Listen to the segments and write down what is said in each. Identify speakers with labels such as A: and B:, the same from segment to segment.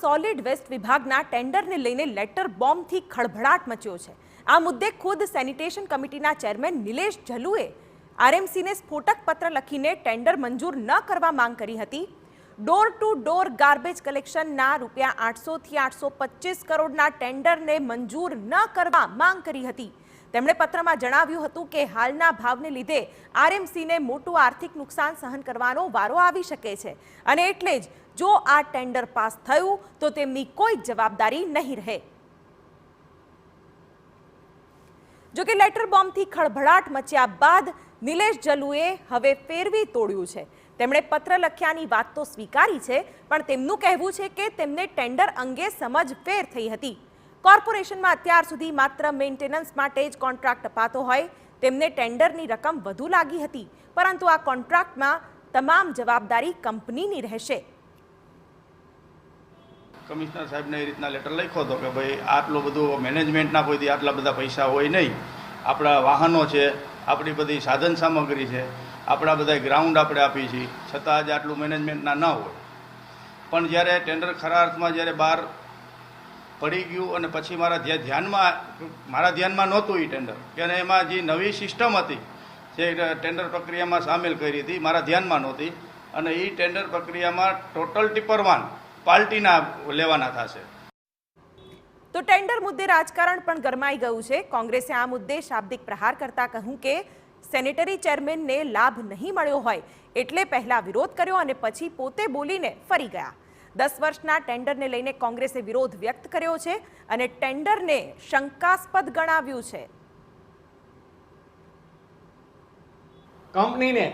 A: Solid waste વિભાગના ટેન્ડરને લઈને letter બોમ્બથી ખળભળાટ મચ્યો છે। આ મુદ્દે ખુદ સેનિટેશન કમિટીના ચેરમેન નિલેશ જલુએ આરએમસીને સ્ફોટક પત્ર લખીને ટેન્ડર મંજૂર ન કરવા માંગ કરી હતી। ડોર ટુ ડોર ગાર્બેજ કલેક્શનના રૂપિયા 800 થી 825 કરોડના ટેન્ડરને મંજૂર ન કરવા માંગ કરી હતી। તેમણે પત્રમાં જણાવ્યું હતું કે હાલના ભાવને લીધે આરએમસીને મોટું આર્થિક નુકસાન સહન કરવાનો વારો આવી શકે છે અને એટલે જ જો આ ટેન્ડર પાસ થયું તો તેમની કોઈ જવાબદારી નહીં રહે। જો કે લેટર બોમ્બથી ખળભળાટ મચ્યા બાદ નિલેશ જલુએ હવે ફેરવી તોડ્યું છે। તેમણે પત્ર લખ્યાની વાત તો સ્વીકારી છે, પણ તેમનું કહેવું છે કે તેમને ટેન્ડર અંગે સમજફેર થઈ હતી। કોર્પોરેશનમાં અત્યાર સુધી માત્ર મેન્ટેનન્સ માટે જ કોન્ટ્રાક્ટ અપાતો હોય, તેમને ટેન્ડરની રકમ વધુ લાગી હતી, પરંતુ આ કોન્ટ્રાક્ટમાં તમામ જવાબદારી કંપનીની રહેશે।
B: કમિશનર સાહેબને એ રીતના લેટર લખ્યો હતો કે ભાઈ આટલું બધું મેનેજમેન્ટના કોઈથી આટલા બધા પૈસા હોય નહીં, આપણા વાહનો છે, આપણી બધી સાધન સામગ્રી છે, આપણા બધા ગ્રાઉન્ડ આપણે આપીએ છીએ, છતાં આજે આટલું મેનેજમેન્ટના ન હોય। પણ જ્યારે ટેન્ડર ખરા અર્થમાં જ્યારે બહાર પડી ગયું અને પછી મારા ધ્યાનમાં નહોતું એ ટેન્ડર કે એમાં જે નવી સિસ્ટમ હતી જે ટેન્ડર પ્રક્રિયામાં સામેલ કરી હતી મારા ધ્યાનમાં નહોતી, અને એ ટેન્ડર પ્રક્રિયામાં ટોટલ ટિપર1 પાર્ટીના લેવાના થશે।
A: તો ટેન્ડર મુદ્દે રાજકારણ પણ ગરમાઈ ગયું છે। કોંગ્રેસે આ મુદ્દે શાબ્દિક પ્રહાર કરતા કહ્યું કે સેનેટરી ચેરમેનને લાભ નહીં મળ્યો હોય એટલે પહેલા વિરોધ કર્યો અને પછી પોતે બોલીને ફરી ગયા। 10 વર્ષના ટેન્ડરને લઈને કોંગ્રેસે વિરોધ વ્યક્ત કર્યો છે અને ટેન્ડરને શંકાસ્પદ ગણાવ્યું છે।
C: કંપનીને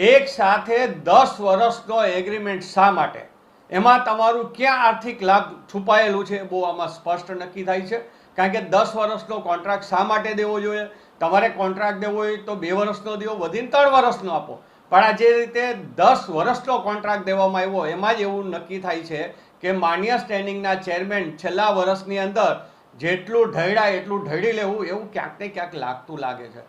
C: એક સાથે 10 વર્ષનો એગ્રીમેન્ટ શા માટે, એમાં તમારું ક્યાં આર્થિક લાભ છુપાયેલું છે બહુ આમાં સ્પષ્ટ નક્કી થાય છે। કારણ કે 10 વર્ષનો કોન્ટ્રાક્ટ શા માટે દેવો જોઈએ? તમારે કોન્ટ્રાક્ટ દેવો હોય તો 2 વર્ષનો દેવો, વધીને 3 વર્ષનો આપો, પણ આ જે રીતે 10 વર્ષનો કોન્ટ્રાક્ટ દેવામાં આવ્યો એમાં જ એવું નક્કી થાય છે કે માન્ય સ્ટેન્ડિંગના ચેરમેન છેલ્લા વર્ષની અંદર જેટલું ઢળ્યા એટલું ઢળી લેવું એવું ક્યાંક ને ક્યાંક લાગતું લાગે છે।